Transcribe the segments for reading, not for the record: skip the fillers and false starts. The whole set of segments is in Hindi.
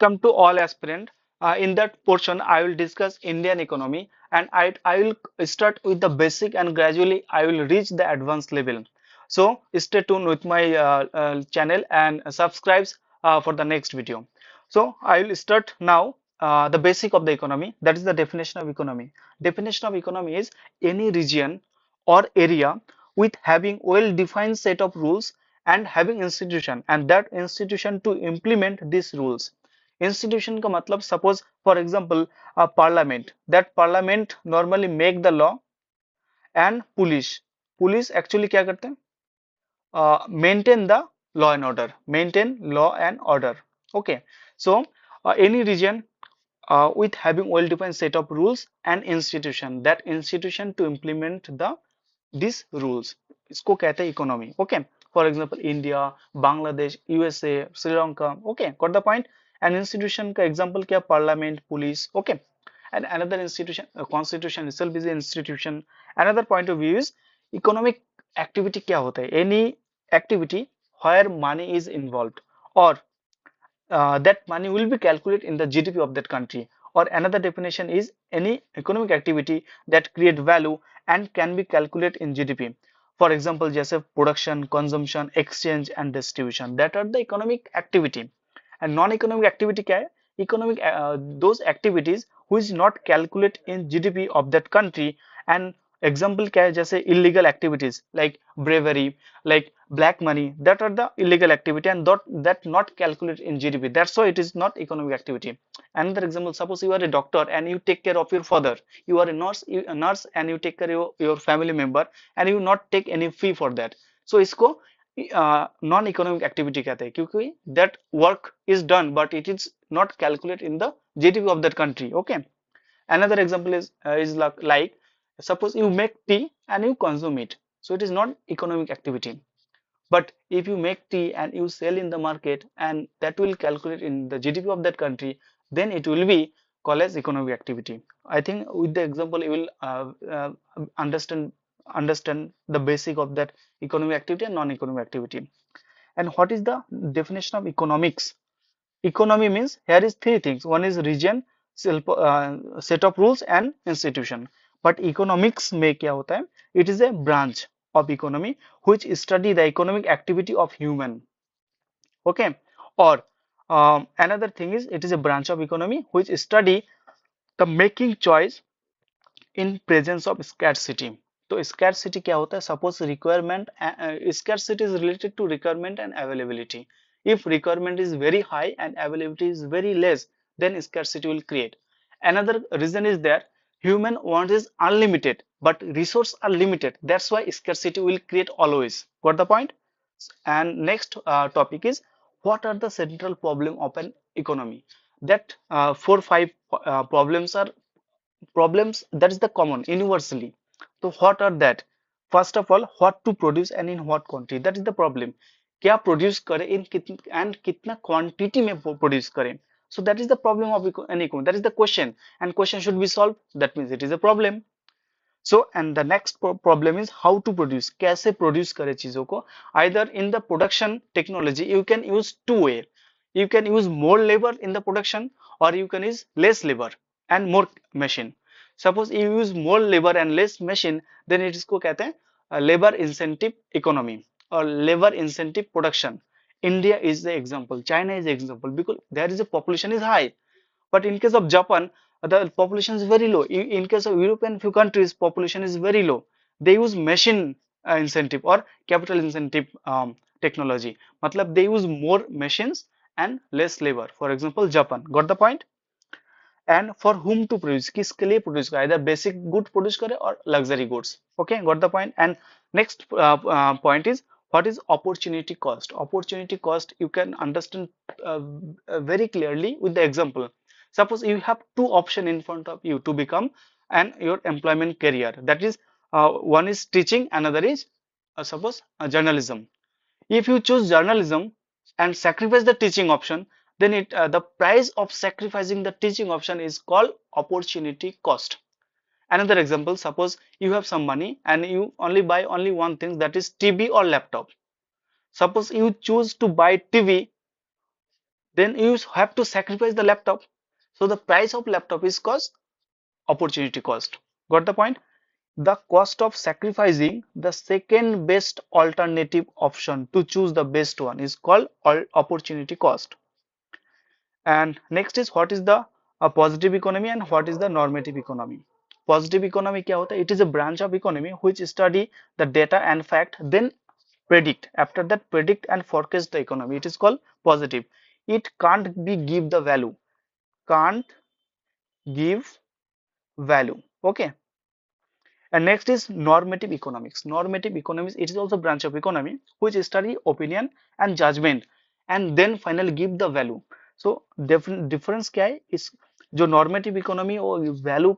Welcome to all aspirant. In that portion, I will discuss Indian economy and I will start with the basic and gradually I will reach the advanced level. So stay tuned with my channel and subscribes for the next video. So I will start now the basic of the economy. That is the definition of economy. Definition of economy is any region or area with having well-defined set of rules and having institution and that institution to implement these rules. Institution का मतलब suppose for example parliament that parliament normally make the law and police police actually क्या करते हैं maintain the law and order maintain law and order okay so any reason with having well defined set of rules and institution that institution to implement the these rules इसको कहते हैं economy okay for example India Bangladesh USA Sri Lanka okay got the point an institution का एग्जांपल क्या parliament police okay and another institution constitution itself is an institution another point of view is economic activity क्या होता है any activity where money is involved or that money will be calculated in the GDP of that country. Or another definition is any economic activity that create value and can be calculated in GDP. For example, जैसे production, consumption, exchange and distribution that are the economic activity. And non-economic activity क्या है? Economic those activities which not calculate in GDP of that country and example क्या है जैसे illegal activities like bravery like black money that are the illegal activity and that not calculated in GDP. That's why it is not economic activity. Another example, suppose you are a doctor and you take care of your father. You are a nurse and you take care of your family member and you not take any fee for that. So इसको नॉन इकोनॉमिक एक्टिविटी कहते हैं क्योंकि that work is done but it is not calculate in the GDP of that country okay another example is like suppose you make tea and you consume it so it is not economic activity but if you make tea and you sell in the market and that will calculate in the GDP of that country then it will be called as economic activity. I think with the example you will understand the basic of that economic activity and non-economic activity. And what is the definition of economics? Economy means here is three things. One is region, set of rules and institution. But economics में क्या होता है? It is a branch of economy which study the economic activity of human. Okay. Or another thing is it is a branch of economy which study the making choice in presence of scarcity. तो scarcity क्या होता है? Suppose requirement scarcity is related to requirement and availability. If requirement is very high and availability is very less, then scarcity will create. Another reason is that human want is unlimited, but resources are limited. That's why scarcity will create always. Got the point? And next topic is what are the central problem of an economy? That 4 5 problems that is the common universally. So what are that? First of all, what to produce and in what quantity, that is the problem. क्या प्रोड्यूस करें इन एंड कितना क्वांटिटी में प्रोड्यूस करें. So that is the problem of an economy. That is the question, and question should be solved. That means it is a problem. So and the next problem is how to produce. कैसे प्रोड्यूस करें चीजों को. Either in the production technology you can use two way. You can use more labor in the production or you can use less labor and more machine. Suppose you use more labor and less machine, then it इसको कहते हैं labor incentive economy or labor incentive production. India is the example, China is the example because there is a population is high, but in case of Japan the population is very low. In case of European few countries population is very low. They use machine incentive or capital incentive technology. मतलब they use more machines and less labor. For example, Japan. Got the point? And for whom to produce, किसके लिए produce करे, either basic good produce करे or luxury goods. Okay, got the point? And next point is what is opportunity cost. Opportunity cost you can understand very clearly with the example. Suppose you have two options in front of you to become and your employment career, that is one is teaching, another is suppose journalism. If you choose journalism and sacrifice the teaching option, then the price of sacrificing the teaching option is called opportunity cost. Another example, suppose you have some money and you only buy only one thing, that is TV or laptop. Suppose you choose to buy TV, then you have to sacrifice the laptop. So the price of laptop is cost, opportunity cost. Got the point? The cost of sacrificing the second best alternative option to choose the best one is called opportunity cost. And next is what is the positive economy and what is the normative economy. Positive economy क्या होता है? It is a branch of economy which study the data and fact, then predict. After that, predict and forecast the economy. It is called positive. It can't be give the value. Can't give value. Okay. And next is normative economics. Normative economics, it is also branch of economy which study opinion and judgment and then finally give the value. So difference क्या है? इस जो नॉर्मेटिव इकोनॉमी वो वैल्यू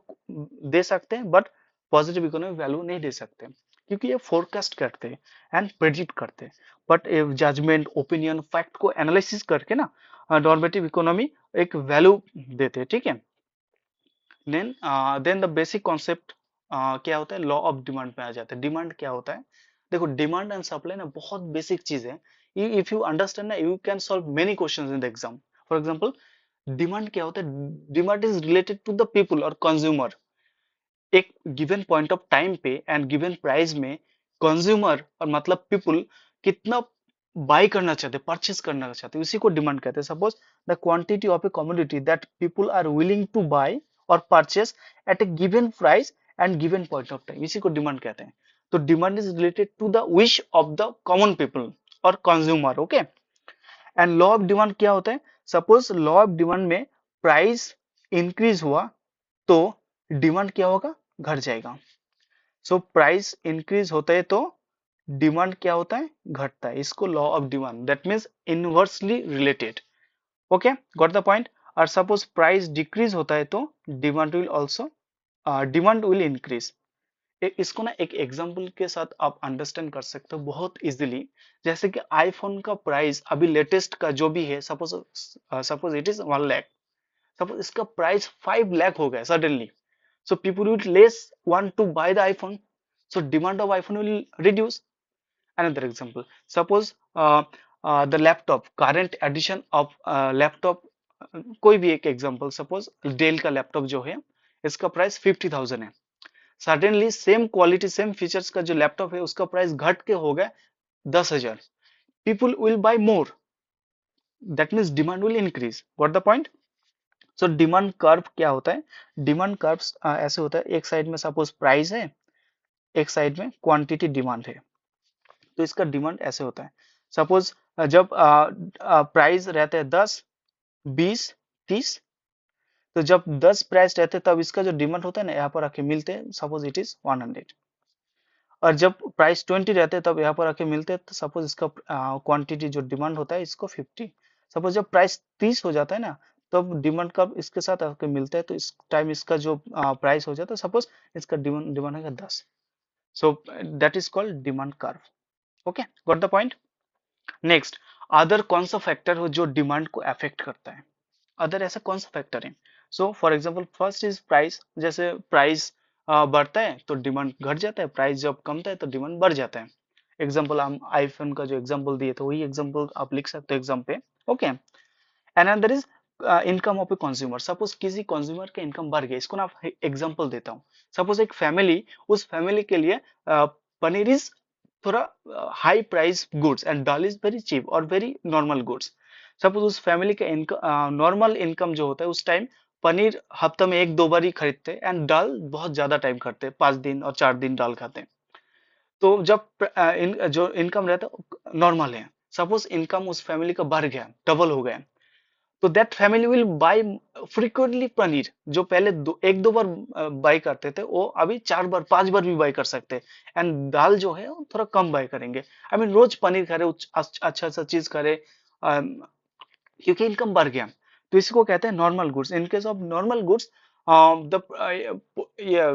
दे सकते हैं बट पॉजिटिव इकोनॉमी वैल्यू नहीं दे सकते क्योंकि ये फोरकास्ट करते हैं एंड प्रेडिक्ट करते हैं बट जजमेंट ओपिनियन फैक्ट को एनालिसिस करके ना नॉर्मेटिव इकोनॉमी एक वैल्यू देते हैं ठीक है देन द बेसिक कॉन्सेप्ट क्या होता है लॉ ऑफ डिमांड में आ जाता है डिमांड क्या होता है देखो डिमांड एंड सप्लाई ना बहुत बेसिक चीज है इफ यू अंडरस्टैंड ना you can solve many questions in the exam for example demand क्या होता है demand is related to the people और कंज्यूमर एक गिवन पॉइंट ऑफ टाइम पे एंड गिवन प्राइस में कंज्यूमर और मतलब पीपल कितना बाय करना चाहते परचेस करना चाहते उसी को डिमांड कहते हैं suppose the quantity of a commodity that people are willing to buy और purchase at a given price and given point of time इसी को डिमांड कहते हैं तो demand is related to the wish of the common people और consumer okay and law of demand क्या होता है सपोज लॉ ऑफ डिमांड में प्राइस इंक्रीज हुआ तो डिमांड क्या होगा घट जाएगा सो प्राइस इंक्रीज होता है तो डिमांड क्या होता है घटता है इसको law of demand that means inversely related okay got the point और सपोज प्राइस डिक्रीज होता है तो demand will also demand will increase इसको ना एक एग्जांपल के साथ आप अंडरस्टैंड कर सकते हो बहुत इजीली जैसे कि आईफोन का प्राइस अभी लेटेस्ट का जो भी है suppose suppose it is 1 lakh suppose इसका प्राइस 5 लाख हो गया suddenly so people will less want to buy the iPhone so demand of iPhone will reduce another example suppose the laptop current edition of laptop कोई भी एक एग्जांपल सपोज डेल का लैपटॉप जो है इसका प्राइस 50,000 है suddenly same quality same features का जो लैपटॉप है उसका प्राइस घट के हो गया 10,000 people will buy more that means demand will increase got the point so demand curve क्या होता है डिमांड कर्व ऐसे होता है एक साइड में सपोज प्राइस है एक साइड में क्वांटिटी डिमांड है तो इसका डिमांड ऐसे होता है सपोज जब प्राइस रहते हैं 10 20 30 तो जब 10 प्राइस रहते हैं तब इसका जो डिमांड होता है ना यहाँ पर आके मिलते हैं सपोज इट इज 100 और जब प्राइस 20 रहते हैं तब यहाँ पर आके मिलते हैं तो सपोज इसका क्वांटिटी जो डिमांड होता है इसको 50 सपोज जब प्राइस 30 हो जाता है ना तब डिमांड कब इसके साथ आके मिलता है तो इस टाइम इसका जो प्राइस हो जाता है सपोज इसका डिमांड डिमांड है 10 so that is called demand curve okay got the point next other कौन सा फैक्टर हो जो डिमांड को अफेक्ट करता है अदर ऐसा कौन सा फैक्टर है so for example first is price जैसे प्राइस बढ़ता है तो डिमांड घट जाता है प्राइस जब कमता है तो डिमांड बढ़ जाता है एग्जांपल हम आईफोन का जो एग्जांपल दिए थे वही एग्जांपल आप लिख सकते हो एग्जाम पे okay another is income of a consumer suppose किसी कंज्यूमर का इनकम बढ़ गया इसको ना एग्जांपल देता हूँ सपोज एक फैमिली उस फैमिली के लिए पनीर इज थोड़ा high price goods and dal is very cheap और वेरी नॉर्मल गुड्स सपोज उस फैमिली का इनकम नॉर्मल इनकम जो होता है उस टाइम पनीर हफ्ते में 1-2 बार ही खरीदते हैं एंड दाल बहुत ज्यादा टाइम खाते हैं 5 दिन और 4 दिन दाल खाते हैं तो जब जो इनकम रहता है नॉर्मल है सपोज इनकम उस फैमिली का बढ़ गया डबल हो गया तो that family will buy frequently paneer जो पहले 1-2 बार बाय करते थे वो अभी 4 बार 5 बार भी बाय कर सकते हैं एंड दाल जो है वो थोड़ा कम बाय करेंगे आई मीन रोज पनीर खा रहे अच्छा सा चीज करे क्योंकि इनकम बढ़ गया तो इसको कहते हैं normal goods in case of normal goods the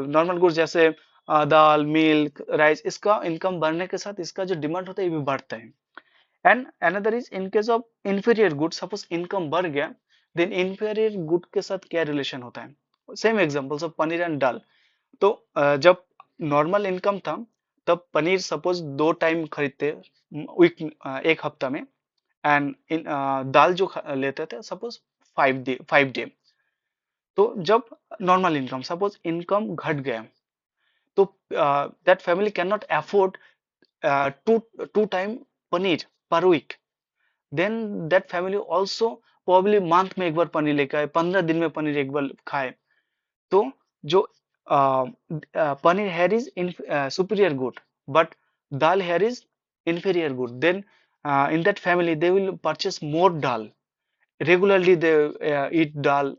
normal goods जैसे दाल मिल्क राइस इसका इनकम बढ़ने के साथ इसका जो डिमांड होता है ये भी बढ़ता है and another is in case of inferior good suppose income बढ़ गया देन इंफीरियर गुड के साथ क्या रिलेशन होता है same examples of paneer and dal तो जब नॉर्मल इनकम था तब पनीर सपोज 2 टाइम खरीदते वीक एक हफ्ता में एंड इन दाल जो लेते थे सपोज 5 डे। तो जब नॉर्मल इनकम सपोज इनकम घट गया तो that family can not afford to two time paneer per week, then that family also probably month में एक बार पनीर लेके आए, 15 दिन में पनीर एक बार खाए। तो जो paneer here is in superior good but dal here is inferior good, then in that family they will purchase more dal regularly, they eat dal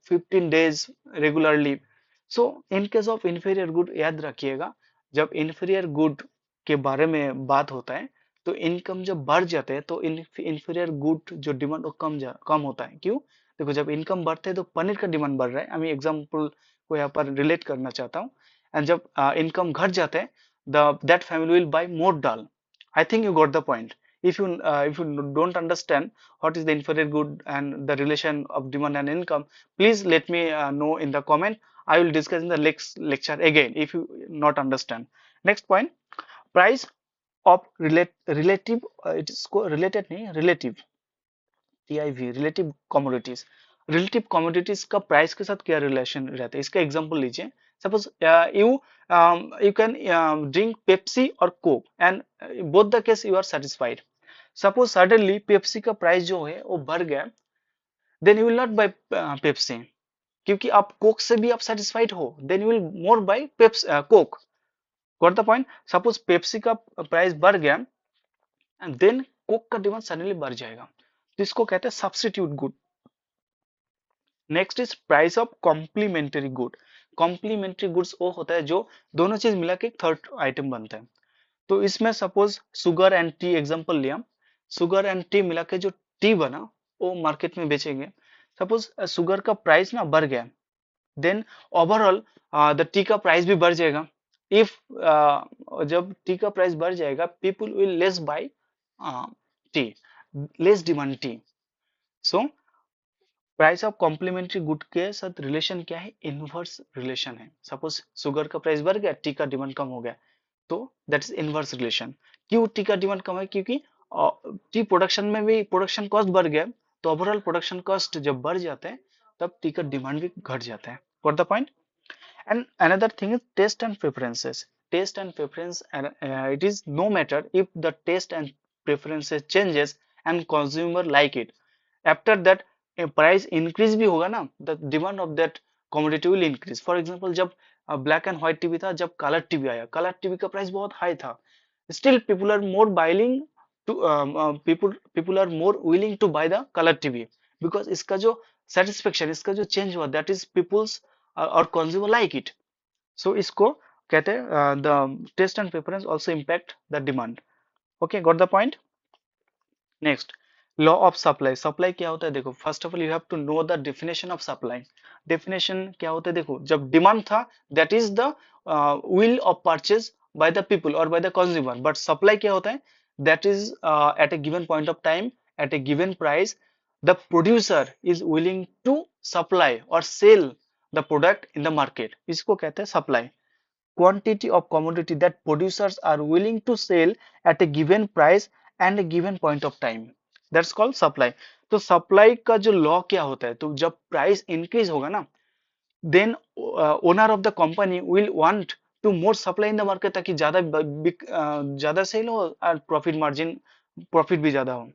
15 days regularly. So in case of inferior good याद रखिएगा, जब inferior good के बारे में बात होता है तो इनकम जब बढ़ जाते हैं तो inferior good जो डिमांड वो कम होता है। क्यों? देखो जब इनकम बढ़ते हैं तो पनीर का डिमांड बढ़ रहा है, मैं एग्जांपल को यहाँ पर रिलेट करना चाहता हूँ। एंड जब इनकम घट जाते हैं the that family will buy more dal. I think you got the point. If you don't understand what is the inferior good and the relation of demand and income, please let me know in the comment. I will discuss in the next lecture again if you not understand. Next point, price of relative it is related नहीं relative TIV relative commodities। Relative commodities का प्राइस के साथ क्या रिलेशन रहता है, इसका एग्जांपल लीजिए। Suppose you you can drink Pepsi और Coke and both the case you are satisfied. Suppose suddenly Pepsi का प्राइस जो है वो बढ़ गया, then you will not buy Pepsi, क्योंकि आप कोक से भी आप सेटिस्फाइड हो, then you will more buy Coke. Got the point. Suppose Pepsi का प्राइस बढ़ गया एंड देन कोक का डिमांड सडनली बढ़ जाएगा, तो इसको कहते हैं substitute good. Next is price of complementary good. Complementary goods वो होता है जो दोनों चीज मिला के थर्ड आइटम बनता है। तो इसमें suppose sugar and T example लिया, शुगर एंड टी मिला के जो टी बना वो मार्केट में बेचेंगे। सपोज शुगर का प्राइस ना बढ़ गया, देन ओवरऑल द टी का प्राइस भी बढ़ जाएगा। इफ जब टी का प्राइस बढ़ जाएगा people will less buy tea, less demand tea. So price of complementary good के साथ रिलेशन क्या है, इनवर्स रिलेशन है। सपोज शुगर का प्राइस बढ़ गया, टी का डिमांड कम हो गया, तो दैट इज इनवर्स रिलेशन। क्यों टी का डिमांड कम है, क्योंकि टी प्रोडक्शन में भी प्रोडक्शन कॉस्ट बढ़ गया, तो ओवरऑल प्रोडक्शन कॉस्ट जब बढ़ जाते हैं तब टी का डिमांड भी घट जाता है। Got the point. And another thing is taste and preferences. Taste and preference, it is no matter if the taste and preferences changes and consumer like it. After that, a price increase भी होगा ना, the demand of that commodity will increase. For example, जब ब्लैक एंड व्हाइट टीवी था, जब कलर टीवी आया, कलर टीवी का प्राइस बहुत हाई था, still people are more willing to people are more willing to buy the colour TV, because इसका जो सेटिस्फेक्शन, इसका जो चेंज हुआ, दैट इज पीपल्स और कंज्यूमर लाइक इट। सो इसको कहते हैं the taste and preference also impact the demand. Okay, got the point. Next, law of supply. Supply क्या होता है, देखो first of all you have to know the definition of supply. Definition क्या होता है, देखो जब डिमांड था that is the will of purchase by the people और by the consumer, but supply क्या होता है, that is at a given point of time at a given price the producer is willing to supply और sell the product in the market, इसको कहते हैं supply. quantity of commodity that producers are willing to sell at a given price and a given point of time, that's called supply। तो सप्लाई का जो लॉ क्या होता है, तो जब प्राइस इंक्रीज होगा ना, then owner of the company will want to more supply in the market, ताकि ज्यादा सेल हो और प्रॉफिट मार्जिन, प्रॉफिट भी ज्यादा हो।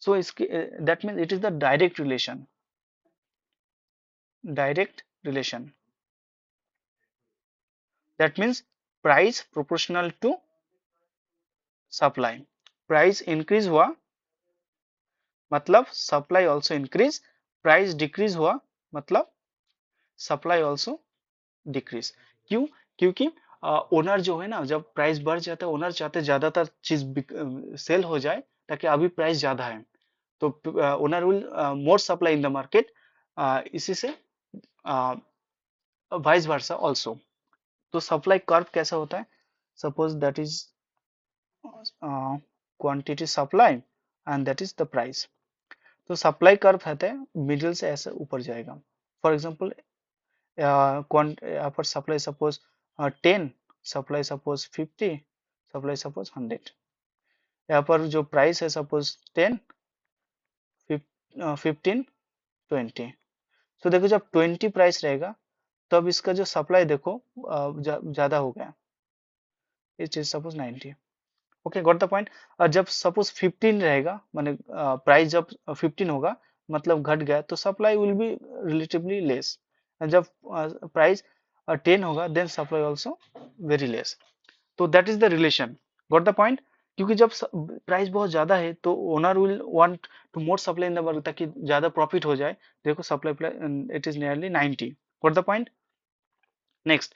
सो इसके that means it is the direct relation, direct relation, that means price proportional to supply. Price increase हुआ मतलब supply also increase, price decrease हुआ मतलब सप्लाई ऑल्सो डिक्रीज। क्यों? क्योंकि ओनर जो है ना, जब प्राइस बढ़ जाता है ओनर चाहते ज्यादातर चीज सेल हो जाए ताकि अभी प्राइस ज्यादा है, तो owner will more supply in the market, इसी से वाइस वर्सा ऑल्सो। तो सप्लाई कर्व कैसा होता है, suppose that is quantity supply and that is the price. तो सप्लाई कर्व रहता है मिडिल से ऐसे ऊपर जाएगा। फॉर एग्जांपल यहाँ पर supply suppose 10, supply suppose 50, supply suppose 100। यहाँ पर जो प्राइस है सपोज 10 15 20। तो देखो जब 20 प्राइस रहेगा तब इसका जो सप्लाई देखो ज्यादा हो गया, it is suppose 90। Okay, got the point. और जब सपोज 15 रहेगा, माने प्राइस जब 15 होगा मतलब घट गया, तो supply will be relatively less. जब प्राइस 10 होगा then supply also very less. तो that is the relation, got the point. क्योंकि जब प्राइस बहुत ज्यादा है तो owner will want to more supply in the market ताकि ज्यादा प्रॉफिट हो जाए। देखो supply it is nearly 90, got the point. Next,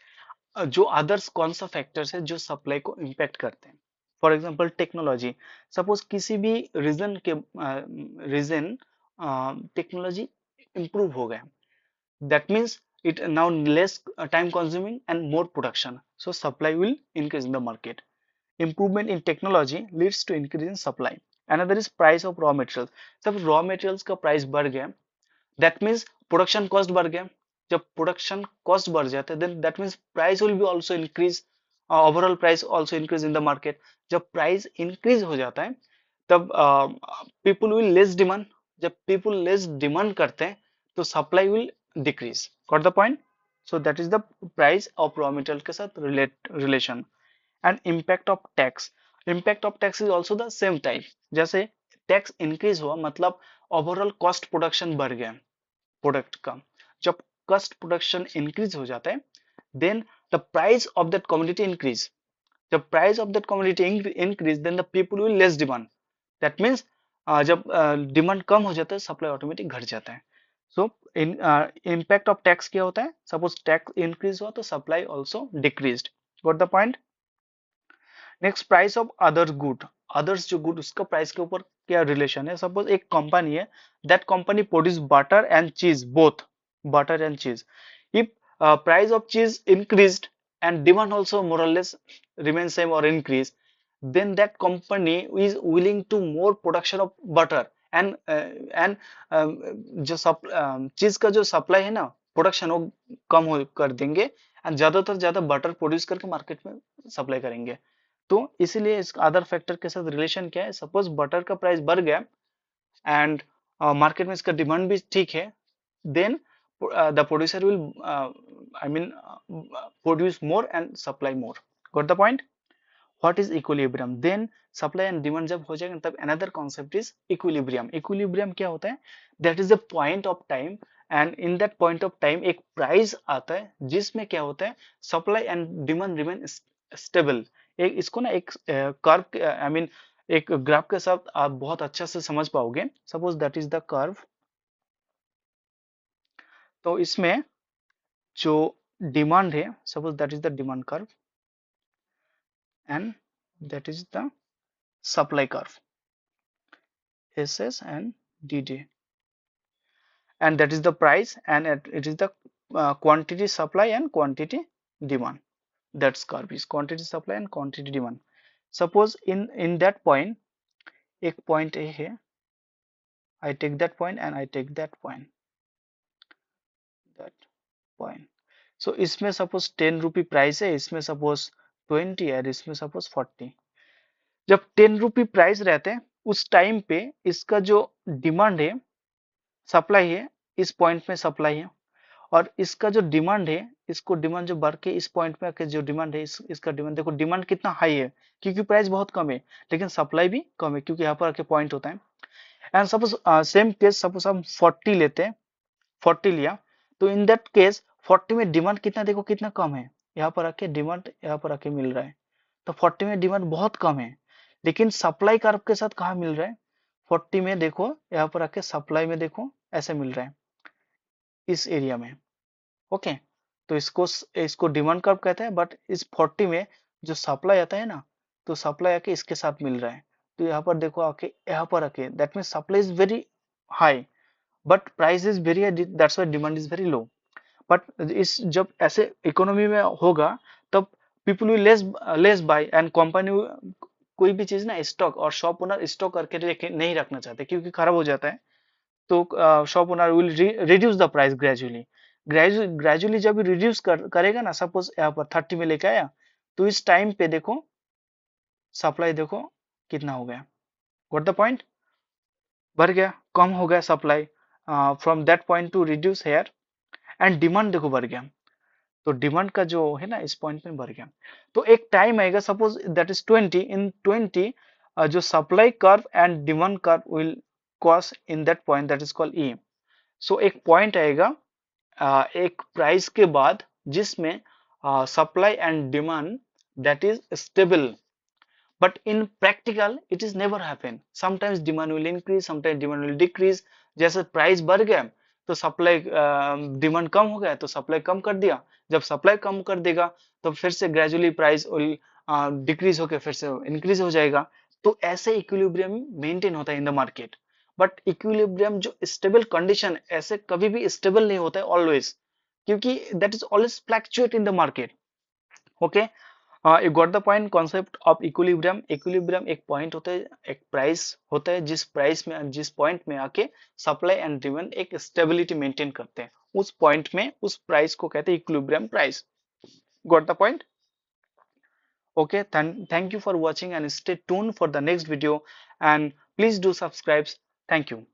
जो अदर्स कौन सा फैक्टर्स है जो सप्लाई को इम्पैक्ट करते हैं। फॉर एग्जांपल टेक्नोलॉजी, सपोज किसी भी रीजन टेक्नोलॉजी इंप्रूव हो गया, that means it now less time consuming and more production, so supply will increase in the market. Improvement in technology leads to increase in supply. Another is price of raw materials. सब raw materials का price बढ़ गया, that means production cost बढ़ गया। जब production cost बढ़ जाता है then that means price will be also increase, overall price also increase in the market। जब price increase हो जाता है तब people will less demand, जब people less demand करते हैं तो supply will decrease, got the point। so that is the price of raw material के साथ relation। and impact of tax, impact of tax is also the same type। जैसे टैक्स इंक्रीज हुआ मतलब ओवरऑल कॉस्ट प्रोडक्शन बढ़ गया प्रोडक्ट का। जब कॉस्ट प्रोडक्शन इंक्रीज हो जाता है then the price of that commodity increase. जब price of that commodity increase then the people will less demand, that means जब डिमांड कम हो जाता है सप्लाई ऑटोमेटिक घट जाता है। सो इम्पैक्ट ऑफ टैक्स क्या होता है, सपोज टैक्स इंक्रीज हुआ तो supply also decrease, got the point. Next, price of other good, others जो गुड उसका प्राइस के ऊपर क्या रिलेशन है। सपोज एक कंपनी है, that company produce butter and चीज, बोथ बटर एंड चीज। इफ प्राइस ऑफ चीज increased and demand also more or less remain same or increase, then that company is willing to more production of butter and जो चीज का जो सप्लाई है ना प्रोडक्शन वो कम हो कर देंगे एंड ज्यादातर ज्यादा बटर प्रोड्यूस करके मार्केट में सप्लाई करेंगे। तो इसीलिए इस अदर फैक्टर के साथ रिलेशन क्या है, सपोज बटर का प्राइस बढ़ गया एंड मार्केट में इसका डिमांड भी ठीक है, then the producer will I mean produce more and supply more, got the point. What is equilibrium, then supply and demand जब हो जाएगा तब another concept is equilibrium. Equilibrium क्या होता है, that is the point of time and in that point of time एक प्राइस आता है जिसमें क्या होता है supply and demand remain stable. एक इसको ना एक कर्व आई मीन एक ग्राफ के साथ आप बहुत अच्छा से समझ पाओगे। Suppose that is the curve, तो इसमें जो डिमांड है suppose that is the demand curve and that is the supply curve, SS and DD, and that is the price and it is the quantity supply and quantity demand, that's curve is quantity supply and quantity demand। suppose in that point एक point A है, I take that point and I take that point, so इसमें suppose 10 रुपी प्राइस है, इसमें suppose 20 और इसमें suppose 40। जब 10 रुपी प्राइस रहते हैं उस टाइम पे इसका जो डिमांड है सप्लाई है, इस पॉइंट में सप्लाई है और इसका जो डिमांड है इसको डिमांड जो बढ़ के इस पॉइंट में आके जो डिमांड है इसका डिमांड देखो डिमांड कितना हाई है क्योंकि प्राइस बहुत कम है लेकिन सप्लाई भी कम है क्योंकि यहाँ पर आके पॉइंट होता है। And suppose same case suppose हम 40 लेते हैं, 40 लिया तो इन दैट केस 40 में डिमांड कितना देखो कितना कम है, यहाँ पर आके डिमांड यहाँ पर आके मिल रहा है तो 40 में डिमांड बहुत कम है लेकिन सप्लाई कर्व के साथ कहाँ मिल रहा है 40 में देखो यहाँ पर आके सप्लाई में देखो ऐसे मिल रहा है इस एरिया में। ओके, तो इसको डिमांड कर्व कहते हैं बट इस 40 में जो सप्लाई आता है ना तो सप्लाई आके इसके साथ मिल रहा है तो यहाँ पर देखो आके यहाँ पर आके that mean supply is very high but price is very high, that's why demand is very low. But इस जब ऐसे इकोनॉमी में होगा तब people will less bye and company कोई भी चीज ना स्टॉक और शॉप ओनर स्टॉक करके नहीं रखना चाहते क्योंकि खराब हो जाता है तो shop owner will reduce the price gradually. Gradually जब रिड्यूस करेगा ना सपोज यहाँ पर 30 में लेके आया तो इस टाइम पे देखो सप्लाई देखो कितना हो गया, गॉट द पॉइंट, बढ़ गया कम हो गया supply, from that point to reduce here, and demand देखो बढ़ गया। तो डिमांड का जो है ना इस पॉइंट में बढ़ गया। तो एक टाइम आएगा, सपोज दैट इज 20, इन 20 जो supply curve and demand curve will cross in that point, that is called E. So एक पॉइंट आएगा एक प्राइस के बाद जिसमें supply and demand that is stable, but in practical it is never happen. Sometimes demand will increase, sometimes demand will decrease. जैसे प्राइस बढ़ गया तो सप्लाई, डिमांड कम हो गया तो सप्लाई कम कर दिया, जब सप्लाई कम कर देगा तो फिर से ग्रेजुअली प्राइस विल डिक्रीज होकर फिर से इंक्रीज हो जाएगा। तो ऐसे इक्विलिब्रियम मेंटेन होता है इन द मार्केट। बट इक्विलिब्रियम जो स्टेबल कंडीशन, ऐसे कभी भी स्टेबल नहीं होता है ऑलवेज, क्योंकि that is always fluctuate in the market. Okay, you got the point, concept of equilibrium. Equilibrium एक पॉइंट होता है, एक प्राइस होता है, जिस प्राइस में, जिस पॉइंट में आके सप्लाई एंड डिमांड एक स्टेबिलिटी मेंटेन करते हैं, उस पॉइंट में उस प्राइस को कहते हैं equilibrium price. Got the point? Okay, thank you for watching and stay tuned for the next video, and please do subscribe. Thank you.